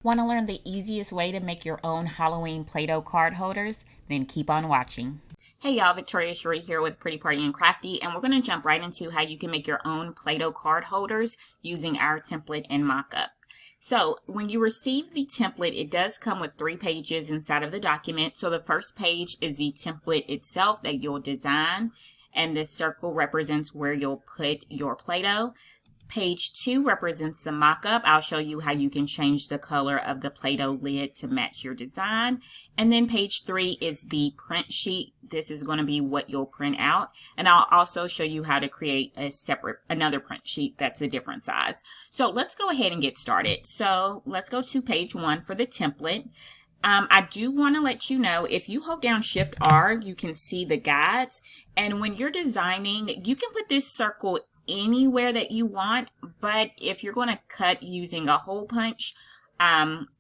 Want to learn the easiest way to make your own Halloween Play-Doh card holders? Then keep on watching. Hey y'all, Victoria Cherie here with Pretty Party and Crafty, and we're going to jump right into how you can make your own Play-Doh card holders using our template in Mockup. So when you receive the template, it does come with 3 pages inside of the document. So the first page is the template itself that you'll design, and this circle represents where you'll put your Play-Doh. Page 2 represents the mock-up. I'll show you how you can change the color of the Play-Doh lid to match your design. And then page 3 is the print sheet. This is going to be what you'll print out. And I'll also show you how to create another print sheet that's a different size. So let's go ahead and get started. So let's go to page 1 for the template. I do want to let you know, if you hold down Shift R, you can see the guides. And when you're designing, you can put this circle anywhere that you want, but if you're going to cut using a hole punch,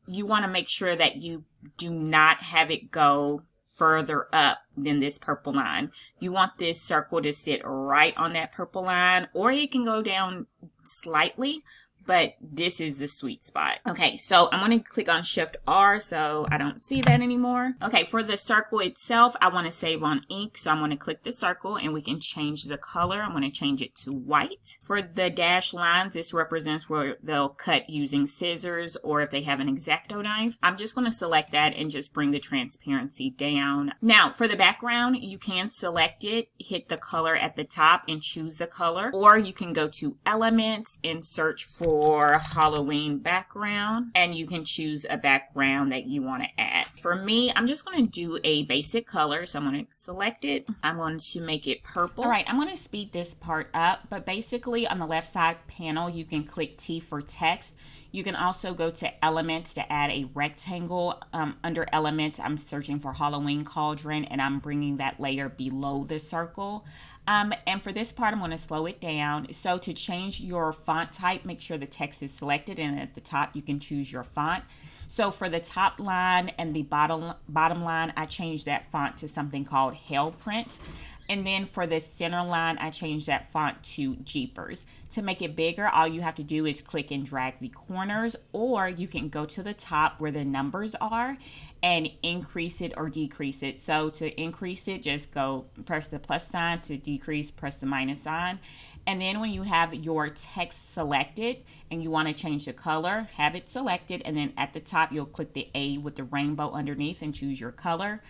you want to make sure that you do not have it go further up than this purple line. You want this circle to sit right on that purple line, or it can go down slightly, but this is the sweet spot. Okay, so I'm going to click on Shift R so I don't see that anymore. Okay, for the circle itself, I want to save on ink, so I'm going to click the circle and we can change the color. I'm going to change it to white. For the dashed lines, this represents where they'll cut using scissors or if they have an X-Acto knife. I'm just going to select that and just bring the transparency down. Now, for the background, you can select it, hit the color at the top and choose the color, or you can go to Elements and search for Halloween background, and you can choose a background that you want to add. For me, I'm just going to do a basic color, so I'm going to select it. I'm going to make it purple. All right, I'm going to speed this part up, but basically on the left side panel, you can click T for text. You can also go to Elements to add a rectangle. Under Elements, I'm searching for Halloween Cauldron, and I'm bringing that layer below the circle. And for this part, I'm going to slow it down. So to change your font type, make sure the text is selected, and at the top, you can choose your font. So for the top line and the bottom line, I changed that font to something called Hell Print. And then for the center line, I changed that font to Jeepers. To make it bigger, all you have to do is click and drag the corners, or you can go to the top where the numbers are and increase it or decrease it. So to increase it, just press the plus sign. To decrease, press the minus sign. And then when you have your text selected and you want to change the color, have it selected. And then at the top, you'll click the A with the rainbow underneath and choose your color.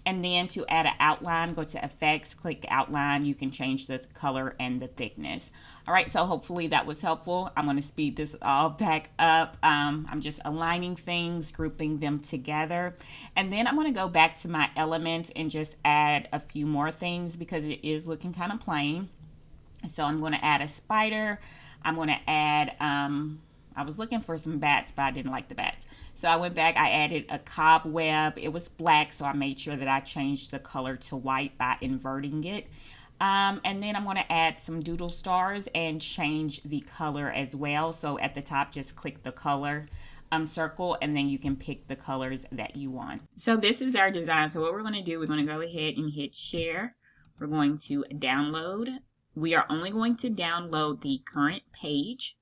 And then to add an outline, go to Effects, click Outline. You can change the color and the thickness. All right, so hopefully that was helpful. I'm going to speed this all back up. I'm just aligning things, grouping them together. And then I'm going to go back to my elements and just add a few more things because it is looking kind of plain. So I'm going to add a spider. I'm going to add, I was looking for some bats, but I didn't like the bats. So I went back, I added a cobweb. It was black, so I made sure that I changed the color to white by inverting it. And then I'm going to add some doodle stars and change the color as well. So at the top, just click the color circle, and then you can pick the colors that you want. So this is our design. So what we're going to do, we're going to go ahead and hit share. We're going to download. We are only going to download the current page.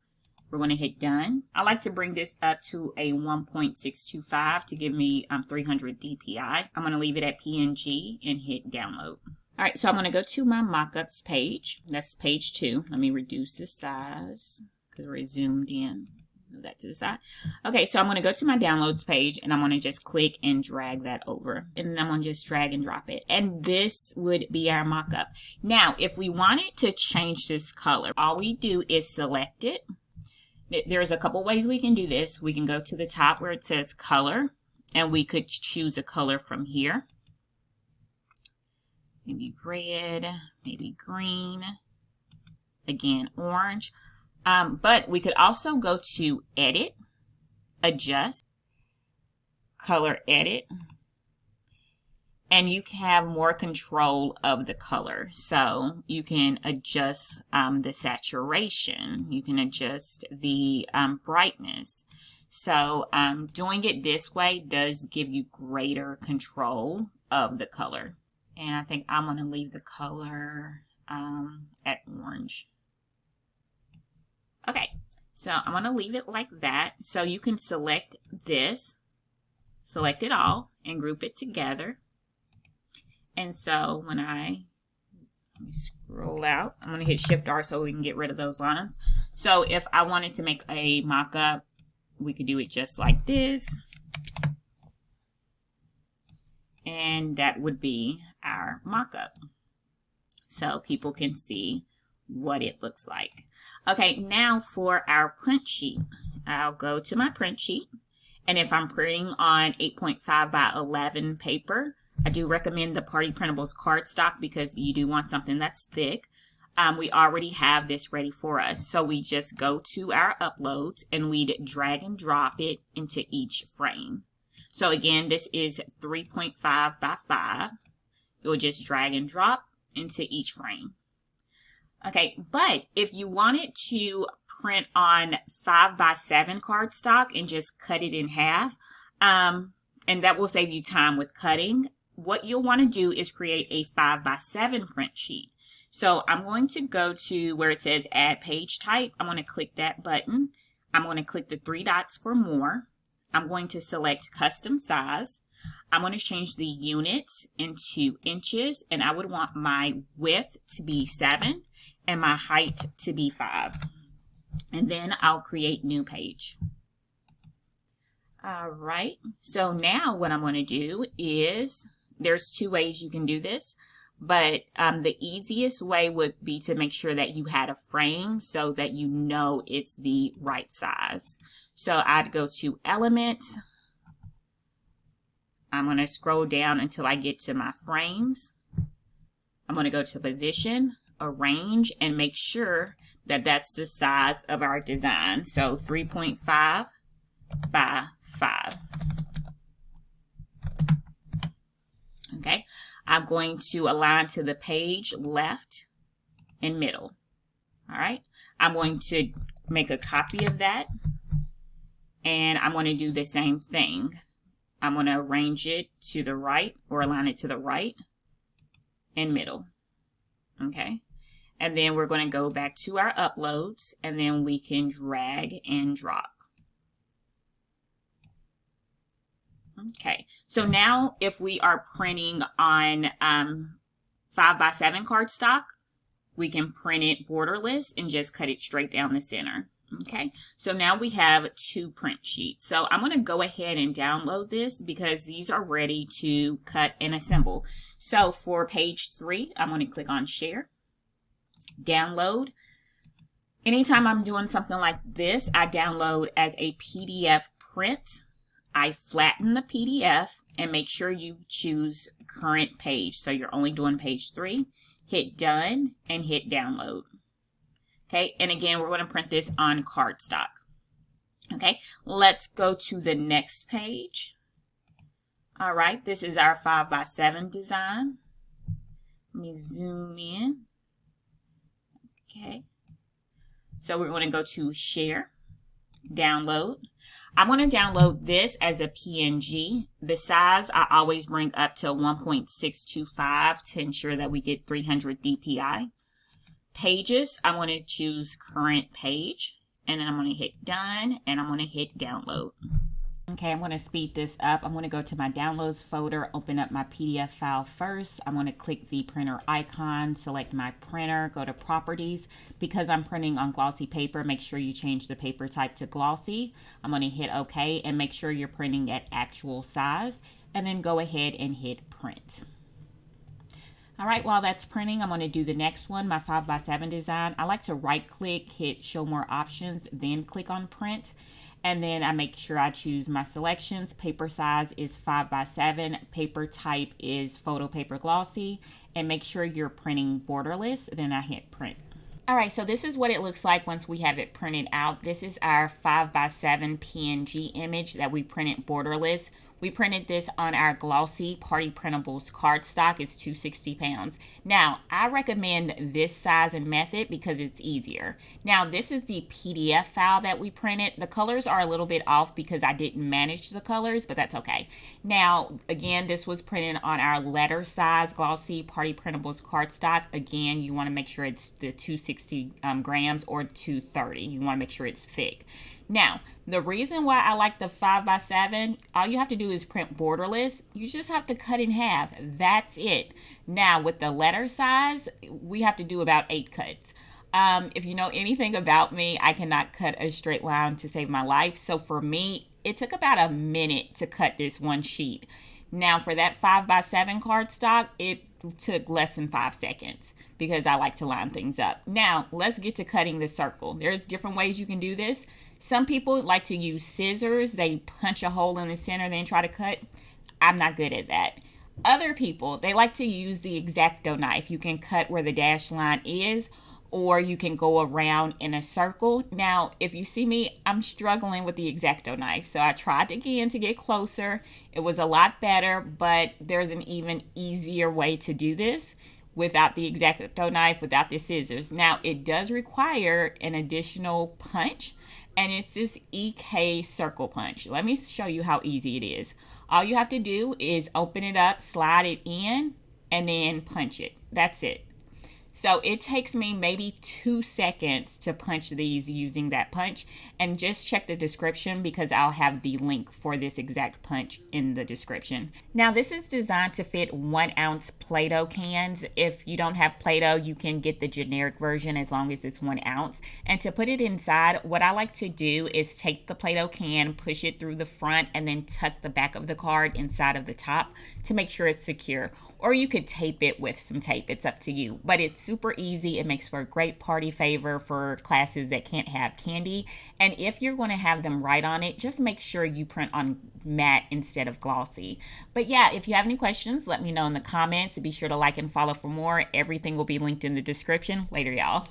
We're going to hit done. I like to bring this up to a 1.625 to give me 300 DPI. I'm going to leave it at PNG and hit download. All right, so I'm going to go to my mockups page. That's page 2. Let me reduce the size because we're zoomed in. Move that to the side. Okay, so I'm going to go to my downloads page and I'm going to just click and drag that over. And then I'm going to just drag and drop it. And this would be our mockup. Now, if we wanted to change this color, all we do is select it. There's a couple ways we can do this. We can go to the top where it says color, and we could choose a color from here. Maybe red, maybe green, again, orange. But we could also go to edit, adjust, color edit, and you can have more control of the color. So you can adjust the saturation. You can adjust the brightness. So doing it this way does give you greater control of the color. And I think I'm going to leave the color at orange. Okay. So I'm going to leave it like that. So you can select this, select it all, and group it together. And so when let me scroll out, I'm going to hit Shift R so we can get rid of those lines. So if I wanted to make a mock-up, we could do it just like this. And that would be our mock-up. So people can see what it looks like. Okay, now for our print sheet. I'll go to my print sheet. And if I'm printing on 8.5 by 11 paper, I do recommend the Party Printables cardstock because you do want something that's thick. We already have this ready for us. So we just go to our uploads and we'd drag and drop it into each frame. So again, this is 3.5 by 5. You'll just drag and drop into each frame. Okay, but if you wanted to print on 5 by 7 cardstock and just cut it in half, and that will save you time with cutting, what you'll want to do is create a 5 by 7 print sheet. So I'm going to go to where it says Add Page Type. I'm going to click that button. I'm going to click the 3 dots for more. I'm going to select Custom Size. I'm going to change the units into inches, and I would want my width to be 7 and my height to be 5. And then I'll create new page. All right, so now what I'm going to do is, there's 2 ways you can do this, but the easiest way would be to make sure that you had a frame so that you know it's the right size. So I'd go to Elements. I'm going to scroll down until I get to my frames. I'm going to go to Position, Arrange, and make sure that that's the size of our design. So 3.5 by 5. Okay, I'm going to align to the page left and middle. All right, I'm going to make a copy of that, and I'm going to do the same thing. I'm going to arrange it to the right, or align it to the right and middle. Okay, and then we're going to go back to our uploads, and then we can drag and drop. Okay, so now if we are printing on 5 by 7 cardstock, we can print it borderless and just cut it straight down the center. Okay, so now we have 2 print sheets. So I'm going to go ahead and download this because these are ready to cut and assemble. So for page 3, I'm going to click on Share, Download. Anytime I'm doing something like this, I download as a PDF print. I flatten the PDF and make sure you choose current page. So you're only doing page 3. Hit Done and hit Download. Okay, and again, we're going to print this on cardstock. Okay, let's go to the next page. All right, this is our 5 by 7 design. Let me zoom in. Okay, so we're going to go to Share, Download. I'm going to download this as a PNG. The size I always bring up to 1.625 to ensure that we get 300 dpi. Pages, I'm going to choose current page, and then I'm going to hit Done, and I'm going to hit Download. Okay, I'm going to speed this up. I'm going to go to my downloads folder, open up my PDF file first. I'm going to click the printer icon, select my printer, go to properties. Because I'm printing on glossy paper, make sure you change the paper type to glossy. I'm going to hit OK and make sure you're printing at actual size, and then go ahead and hit print. All right, while that's printing, I'm going to do the next one, my 5 by 7 design. I like to right click, hit show more options, then click on print. And then I make sure I choose my selections. Paper size is 5 by 7. Paper type is photo paper glossy. And make sure you're printing borderless. Then I hit print. All right, so this is what it looks like once we have it printed out. This is our 5 by 7 PNG image that we printed borderless. We printed this on our glossy Party Printables cardstock. It's 260 pounds. Now, I recommend this size and method because it's easier. Now, this is the PDF file that we printed. The colors are a little bit off because I didn't manage the colors, but that's okay. Now, again, this was printed on our letter size glossy Party Printables cardstock. Again, you want to make sure it's the 260 60 grams or to 30. You want to make sure it's thick. Now, the reason why I like the 5x7, all you have to do is print borderless. You just have to cut in half. That's it. Now, with the letter size, we have to do about 8 cuts. If you know anything about me, I cannot cut a straight line to save my life. So for me, it took about a minute to cut this one sheet. Now for that 5x7 cardstock, it took less than 5 seconds because I like to line things up. Now let's get to cutting the circle. There's different ways you can do this. Some people like to use scissors. They punch a hole in the center, then try to cut. I'm not good at that. Other people, they like to use the X-Acto knife. You can cut where the dashed line is, or you can go around in a circle. Now, if you see me, I'm struggling with the X-Acto knife. So I tried again to get closer. It was a lot better, but there's an even easier way to do this without the X-Acto knife, without the scissors. Now, it does require an additional punch, and it's this EK circle punch. Let me show you how easy it is. All you have to do is open it up, slide it in, and then punch it. That's it. So it takes me maybe 2 seconds to punch these using that punch, and just check the description because I'll have the link for this exact punch in the description. Now this is designed to fit 1 ounce Play-Doh cans. If you don't have Play-Doh, you can get the generic version as long as it's 1 ounce. And to put it inside, what I like to do is take the Play-Doh can, push it through the front, and then tuck the back of the card inside of the top to make sure it's secure. Or you could tape it with some tape, it's up to you. But it's super easy. It makes for a great party favor for classes that can't have candy. And if you're going to have them write on it, just make sure you print on matte instead of glossy. But yeah, if you have any questions, let me know in the comments. Be sure to like and follow for more. Everything will be linked in the description. Later, y'all.